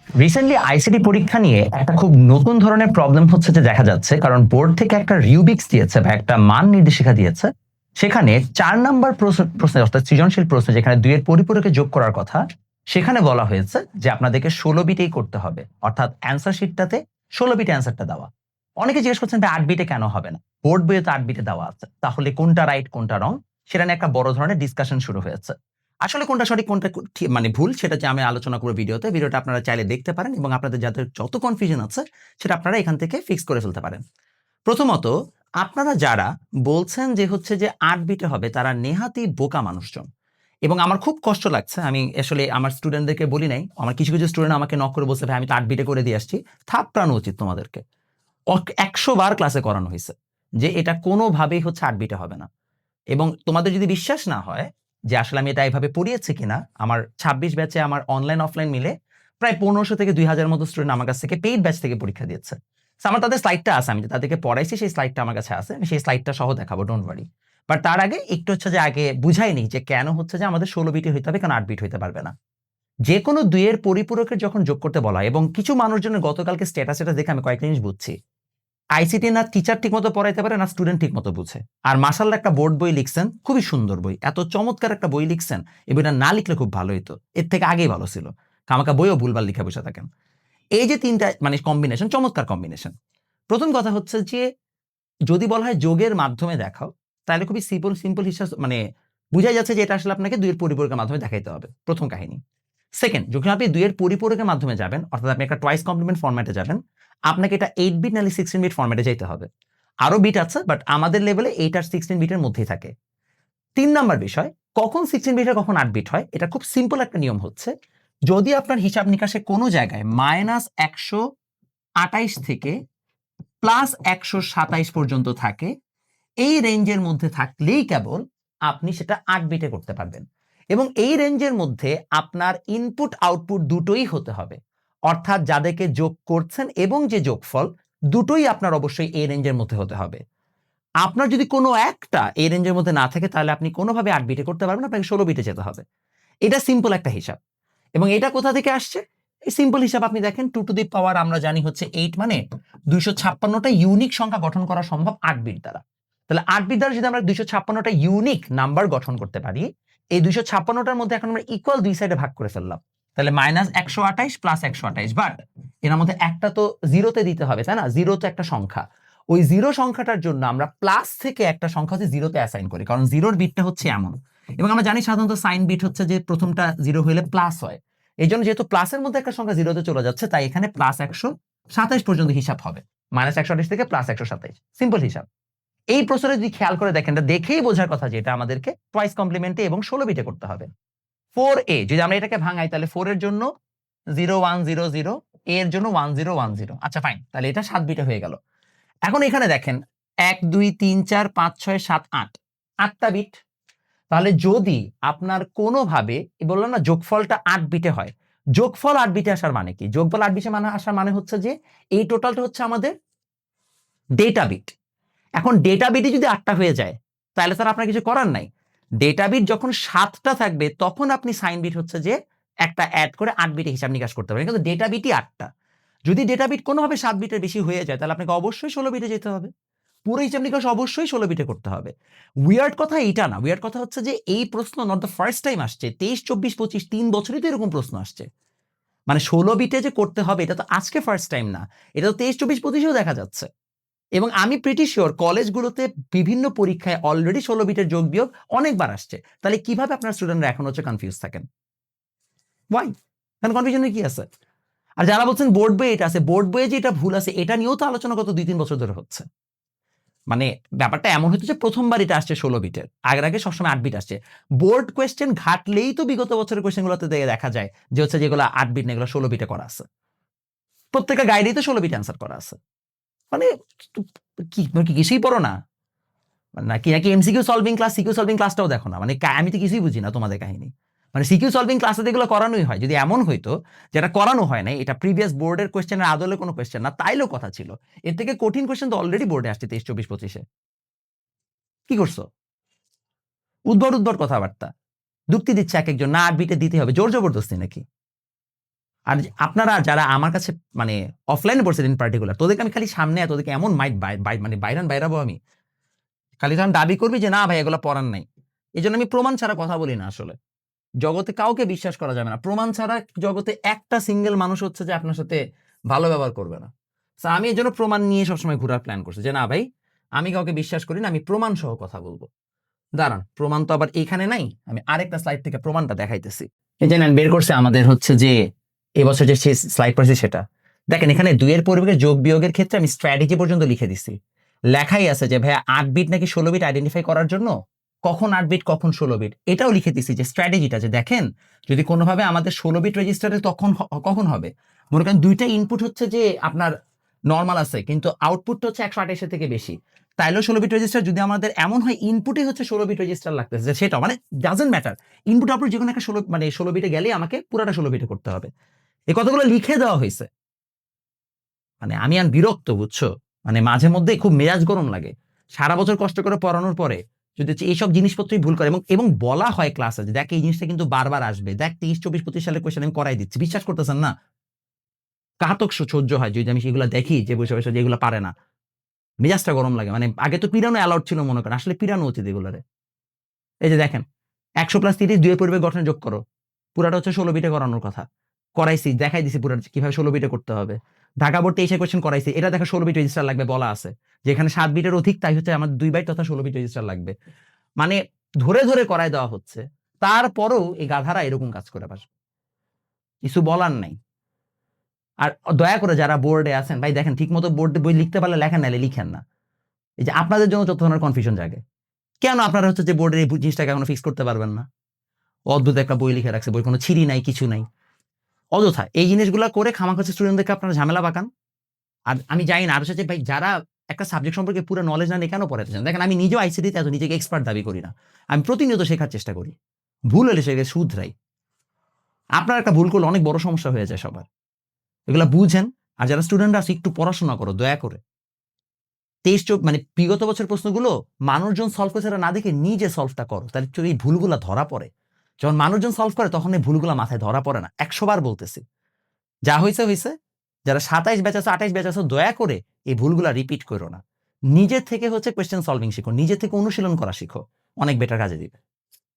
Recently ICT পরীক্ষা নিয়ে একটা খুব নতুন ধরনের প্রবলেম হচ্ছে যে দেখা যাচ্ছে, কারণ বোর্ড থেকে একটা রিউবিক্স দিয়েছে বা একটা মান নির্দেশিকা দিয়েছে। সেখানে ৪ নাম্বার প্রশ্নে অর্থাৎ সৃজনশীল প্রশ্ন যেখানে ২ এর পরিপূরকে যোগ করার কথা, সেখানে বলা হয়েছে যে আপনাদেরকে ১৬ বিটেই করতে হবে। অর্থাৎ অ্যান্সার শিটটাতে ১৬ বিটে অ্যান্সারটা দেওয়া। অনেকে জিজ্ঞেস করছেন ভাই ৮ বিটে কেন হবে না? বোর্ড বইয়ে তো ৮ বিটে দেওয়া আছে। তাহলে কোনটা রাইট কোনটা রং? সেটা নিয়ে একটা বড় ধরনের ডিসকাশন শুরু হয়েছে। আসলে কোনটা সঠিক কোনটা মানে ভুল সেটা যে আমি আলোচনা করব ভিডিওতে। ভিডিওটা আপনারা চাইলে দেখতে পারেন এবং আপনাদের যাদের যত কনফিউশন আছে সেটা আপনারা এখান থেকে ফিক্স করে ফেলতে পারেন। প্রথমত, আপনারা যারা বলছেন যে হচ্ছে যে ৮ বিটে হবে তারা নেহাতই বোকা মানুষজন। এবং আমার খুব কষ্ট লাগছে। আমি আসলে আমার স্টুডেন্টদেরকে বলি নাই। আমার কিছু স্টুডেন্ট আমাকে নক করে বলছে, "ভাই আমি তো ৮ বিটে করে দিয়ে আসছি।" থাপড়ানো উচিত তোমাদেরকে। ১০০ বার ক্লাসে করানো হইছে যে এটা কোনোভাবেই হচ্ছে ৮ বিটে হবে না। এবং তোমাদের যদি বিশ্বাস না হয় যে আসলে আমি এটা এভাবে পড়িয়েছি কিনা, আমার ২৬ ব্যাচে আমার অনলাইন অফলাইন মিলে প্রায় ১৫০০ থেকে ২০০০ মতো স্টুডেন্ট আমার কাছ থেকে পেইড ব্যাচ থেকে পরীক্ষা দিয়েছে। সো আমার তাদের স্লাইডটা আছে। আমি যে তাদেরকে পড়াইছি সেই স্লাইডটা আমার কাছে আছে। আমি সেই স্লাইডটা সহ দেখাবো, ডোন্ট ওয়ারি। বাট তার আগে একটু হচ্ছে যে আগে বুঝাই নিই যে কেন হচ্ছে যে আমাদের ১৬ বিটই হইতে হবে, কেন ৮ বিট হইতে পারবে না। যেকোনো ২ এর পরিপূরকের যখন যোগ করতে বলা হয় এবং কিছু মানুষজনের গতকালকে স্ট্যাটাস দেখে আমি কয়েকটা জিনিস বুঝছি। আইসিটি না টিচার ঠিকমতো পড়াইতে পারে না স্টুডেন্ট ঠিকমতো বুঝে। আর মাশাআল্লাহ একটা বোর্ড বই লিখছেন, খুবই সুন্দর বই। এত চমৎকার একটা বই লিখছেন, এই বইটা না লিখলে খুব ভালো হইতো। এর থেকে আগেই ভালো ছিল। খামাখা বইও ভুলভাল লিখে বসে থাকেন। এই যে ৩ টা মানে কম্বিনেশন, চমৎকার কম্বিনেশন। ১ম কথা হচ্ছে যে যদি বলা হয় যোগের মাধ্যমে দেখাও, তাহলে খুবই সিম্পল হিসাব মানে বুঝাই যাচ্ছে যে এটা আসলে আপনাকে ২ এর পরিপূরকের মাধ্যমে দেখাইতে হবে। ১ম কাহিনী। সেকেন্ড, যখন আপনি ২ এর পরিপূরকের মাধ্যমে যাবেন, অর্থাৎ আপনি একটা টুয়াইস কমপ্লিমেন্ট ফরম্যাটে যাবেন, আপনাকে এটা ৮ বিট নাহলে 16 বিট ফরম্যাটে যাইতে হবে। আরো বিট আছে বাট আমাদের লেভেলে ৮ আর 16 বিটের মধ্যেই থাকে। ৩ নাম্বার বিষয়, কখন 16 বিট আর কখন ৮ বিট হয়? এটা খুব সিম্পল একটা নিয়ম হচ্ছে, যদি আপনার হিসাব নিকাশে কোনো জায়গায় -১২৮ থেকে +১২৭ পর্যন্ত থাকে, এই রেঞ্জের মধ্যে থাকলেই কেবল আপনি সেটা ৮ বিটে করতে পারবেন। এবং এই রেঞ্জের মধ্যে আপনার ইনপুট আউটপুট দুটোই হতে হবে। অর্থাৎ যাদেরকে যোগ করছেন এবং যে যোগফল দুটোই আপনার অবশ্যই এই রেঞ্জের মধ্যে হতে হবে। আপনার যদি কোনো একটা এই রেঞ্জের মধ্যে না থাকে তাহলে আপনি কোনোভাবে ৮ বিটে করতে পারবেন না, আপনাকে ১৬ বিটে যেতে হবে। এটা সিম্পল একটা হিসাব। এবং এটা কোথা থেকে আসছে? এই সিম্পল হিসাব আপনি দেখেন 2 টু দি পাওয়ার আমরা জানি হচ্ছে ৮ মানে ২৫৬ টা ইউনিক সংখ্যা গঠন করা সম্ভব ৮ বিট দ্বারা। তাহলে ৮ বিট দ্বারা যদি আমরা ২৫৬ টা ইউনিক নাম্বার গঠন করতে পারি, এই ২৫৬ টার মধ্যে এখন আমরা ইকুয়াল ২ সাইডে ভাগ করে ফেললাম। তাহলে -১২৮ +১২৮ বাট এর মধ্যে একটা তো 0 তে দিতে হবে, তাই না? 0 তো একটা সংখ্যা। ওই 0 সংখ্যাটার জন্য আমরা প্লাস থেকে একটা সংখ্যা হচ্ছে 0 তে অ্যাসাইন করি। কারণ 0 এর বিটটা হচ্ছে এমন। এবং আমরা জানি সাধারণত সাইন বিট হচ্ছে যে প্রথমটা 0 হইলে প্লাস হয়। এইজন্য যেহেতু প্লাসের মধ্যে একটা সংখ্যা 0 তে চলে যাচ্ছে তাই এখানে +১২৭ পর্যন্ত হিসাব হবে। -১২৮ থেকে +১২৭ সিম্পল হিসাব। এই প্রশ্নটা যদি খেয়াল করে দেখেন, এটা দেখেই বোঝার কথা যে এটা আমাদেরকে টুয়াইস কমপ্লিমেন্টে এবং ১৬ বিটে করতে হবে। 4a যদি আমরা এটাকে ভাঙাই তাহলে 4 এর জন্য 0100, a এর জন্য 1010। আচ্ছা ফাইন। তাহলে এটা 7 বিটে হয়ে গেল। এখন এখানে দেখেন ১, ২, ৩, ৪, ৫, ৬, ৭, ৮ ৮টা বিট। তাহলে যদি আপনার কোনোভাবে বললাম না যোগফলটা ৮ বিটে হয়। যোগফল ৮ বিটে আসার মানে কি? যোগফল ৮ বিটে আসার মানে হচ্ছে যে এই টোটালটা হচ্ছে আমাদের ডেটা বিট। এখন ডেটা বিটই যদি ৮ টা হয়ে যায়, তাহলে স্যার আপনার কিছু করার নাই। ডেটা বিট যখন ৭ টা থাকবে তখন আপনি সাইন বিট হচ্ছে যে একটা এড করে ৮ বিটে হিসাব নিকাশ করতে পারেন। কিন্তু ডেটা বিটই ৮ টা। যদি ডেটা বিট কোনোভাবে ৭ বিটের বেশি হয়ে যায় তাহলে আপনাকে অবশ্যই ১৬ বিটে যেতে হবে। পুরো হিসাব নিকাশ অবশ্যই ১৬ বিটে করতে হবে। উইয়ার্ড কথা এইটা না। উইয়ার্ড কথা হচ্ছে যে এই প্রশ্ন নট দ্যা ফার্স্ট টাইম আসছে। ২৩, ২৪, ২৫ ৩ বছরই তো এরকম প্রশ্ন আসছে। মানে ১৬ বিটে যে করতে হবে এটা তো আজকে ফার্স্ট টাইম না। এটা তো ২৩, ২৪, ২৫ এও দেখা যাচ্ছে। এবং আমি প্রিটি সিউর কলেজগুলোতে বিভিন্ন পরীক্ষায় অলরেডি ১৬ বিটের যোগ বিয়োগ অনেকবার আসছে। তাহলে কিভাবে আপনার স্টুডেন্টরা এখন হচ্ছে কনফিউজ থাকেন? হোয়াই? কারণ কনফিউশনের কি আছে? আর যারা বলছেন বোর্ড বইয়ে এটা আছে, বোর্ড বইয়ে যে এটা ভুল আছে এটা নিয়েও তো আলোচনা গত ২-৩ বছর ধরে হচ্ছে। মানে ব্যাপারটা এমন হতো যে প্রথমবার এটা আসছে ১৬ বিটের। আগের আগে সবসময় ৮ বিট আসছে। বোর্ড কোয়েশ্চেন ঘাটলেই তো বিগত বছরের কোয়েশ্চেনগুলোতে দেখা যায় যে হচ্ছে যেগুলো ৮ বিট না এগুলো ১৬ বিটে করা আছে। প্রত্যেকটা গাইডেই তো ১৬ বিট অ্যান্সার করা আছে। মানে কি তোমরা কি কিছুই পড়ো না? নাকি MCQ solving class, CQ solving ক্লাসটাও দেখো না? মানে আমি তো কিছুই বুঝি না তোমাদের কাহিনী। মানে সিকিউ সলভিং ক্লাসে তো এগুলো করানোই হয়। যদি এমন হইতো যেটা করানো হয় নাই, এটা প্রিভিয়াস বোর্ডের কোয়েশ্চেনের আদলে কোনো কোয়েশ্চেন না, তাইলেও কথা ছিল। এর থেকে কঠিন কোয়েশ্চেন তো অলরেডি বোর্ডে আসছে ২৩, ২৪, ২৫ এ। কি করছো? উদ্ভট কথাবার্তা। যুক্তি দিচ্ছে একেকজন, না ৮ বিটে দিতে হবে। জোর জবরদস্তি নাকি? আর আপনারা যারা আমার কাছে মানে অফলাইনে পড়ছেন ইন পার্টিকুলার, তোদেরকে আমি খালি সামনে তোদেরকে এমন মানে বাইরাবো আমি, খালি তখন দাবি করবি যে না ভাই এগুলো পড়ার নাই। এই জন্য আমি প্রমাণ ছাড়া কথা বলি না। আসলে জগতে কাউকে বিশ্বাস করা যাবে না প্রমাণ ছাড়া। জগতে একটা সিঙ্গেল মানুষ হচ্ছে যে আপনার সাথে ভালো ব্যবহার করবে না। তো আমি এই জন্য প্রমাণ নিয়ে সবসময় ঘোরার প্ল্যান করছি যে না ভাই আমি কাউকে বিশ্বাস করি না, আমি প্রমাণ সহ কথা বলবো। দাঁড়ান, প্রমাণ তো আবার এইখানে নাই, আমি আরেকটা স্লাইড থেকে প্রমাণটা দেখাইতেছি। এই যে নেন, বের করছে আমাদের হচ্ছে যে এবছর যে স্লাইড পড়ছে সেটা দেখেন। এখানে 2 এর পরিবর্তে যোগ বিয়োগের ক্ষেত্রে আমি স্ট্র্যাটেজি পর্যন্ত লিখে দিছি। লেখাই আছে যে ভাইয়া 8 বিট নাকি 16 বিট আইডেন্টিফাই করার জন্য কখন 8 বিট কখন 16 বিট, এটাও লিখে দিছি যে স্ট্র্যাটেজিটা যে দেখেন যদি কোনোভাবে আমাদের 16 বিট রেজিস্টারে তখন কখন হবে, মনে করেন দুইটা ইনপুট হচ্ছে যে আপনার নর্মাল আছে কিন্তু আউটপুটটা হচ্ছে 128 থেকে বেশি, তাইলেও 16 বিট রেজিস্টার। যদি আমাদের এমন হয় ইনপুটই হচ্ছে 16 বিট রেজিস্টার লাগতেছে, সেটা মানে ডাজন্ট ম্যাটার, ইনপুট আউটপুট যে কোনো একটা 16 বিটে গেলে আমাকে পুরাটা 16 বিটে করতে হবে। এই কথাগুলো লিখে দেওয়া হয়েছে। মানে আমি আর বিরক্ত, বুঝছো, মানে মাঝে মধ্যে খুব মেজাজ গরম লাগে। সারা বছর কষ্ট করে পড়ানোর পরে যদি এইসব জিনিসপত্রই ভুল করে এবং বলা হয় ক্লাসে যে দেখ এই জিনিসটা কিন্তু বারবার আসবে, দেখ 23, 24, 25 সালের কোয়েশ্চেন আমি করাই দিচ্ছি, বিশ্বাস করতেছেন না? কাতক সহ্য হয় যদি আমি সেগুলো দেখি যে বসে বসে যেগুলো পারে না, মেজাজটা গরম লাগে। মানে আগে তো পিরানো অ্যালাউড ছিল, মনে করেন আসলে পিরানো উচিত এগুলোরে। এই যে দেখেন 100+30 2 এর পরিবেশ গঠনে যোগ করো, পুরাটা হচ্ছে 16 বিটে করানোর কথা, করাইছি দেখাই দিছি পুরো কিভাবে 16 বিটে করতে হবে। ঢাকা বোর্ড 23 কোয়েশ্চেন করাইছি, এটা দেখা 16 বিট রেজিস্টার লাগবে বলা আছে, যেখানে 7 বিটের অধিক তাই হচ্ছে আমার 2 বাইট তথা 16 বিট রেজিস্টার লাগবে। মানে ধরে ধরে করাই দেওয়া হচ্ছে, তারপরেও এই গাধারা এরকম কাজ করে পাস, কিছু বলার নাই। আর দয়া করে যারা বোর্ডে আছেন ভাই দেখেন ঠিক মতো বোর্ডে বই লিখতে পারলে লেখেন, নাইলে লিখেন না। এই যে আপনাদের জন্য যত ধরনের কনফিউশন জাগে, কেন আপনারা হচ্ছে যে বোর্ডের এই জিনিসটাকে এখনো ফিক্স করতে পারবেন না? অদ্ভুত একটা বই লিখে রাখছে, বই কোনো ছিরি নাই কিছু নাই, অযথা এই জিনিসগুলো করে খামাখা স্টুডেন্টদেরকে আপনারা ঝামেলা পাকান। আর আমি জানি না আরো সাথে ভাই যারা একটা সাবজেক্ট সম্পর্কে পুরো নলেজ না নিয়ে কেন পড়াতে চান। দেখেন আমি নিজেও আইসিটিতে এত নিজেকে এক্সপার্ট দাবি করি না, আমি প্রতিনিয়ত শেখার চেষ্টা করি, ভুল হলে সেটাকে শুধরাই। আপনার একটা ভুল করলে অনেক বড় সমস্যা হয়ে যায় সবার, এগুলা বুঝেন। আর যারা স্টুডেন্টরা আছে একটু পড়াশোনা করো দয়া করে। মানে বিগত বছর প্রশ্নগুলো মানুষজন সলভ করে সেটা না দেখে নিজে সলভটা করো, তাহলে এই ভুলগুলা ধরা পড়ে। যখন মানুষজন সলভ করে তখন এই ভুলগুলা মাথায় ধরা পড়ে না। 100 বার বলতেছি, যা হয়েছে হয়েছে। যারা 27 ব্যাচ আছে 28 ব্যাচ আছে দয়া করে এই ভুলগুলা রিপিট করো না। নিজের থেকে হচ্ছে কোয়েশ্চেন সলভিং শিখো, নিজে থেকে অনুশীলন করা শিখো, অনেক বেটার কাজে দিবে।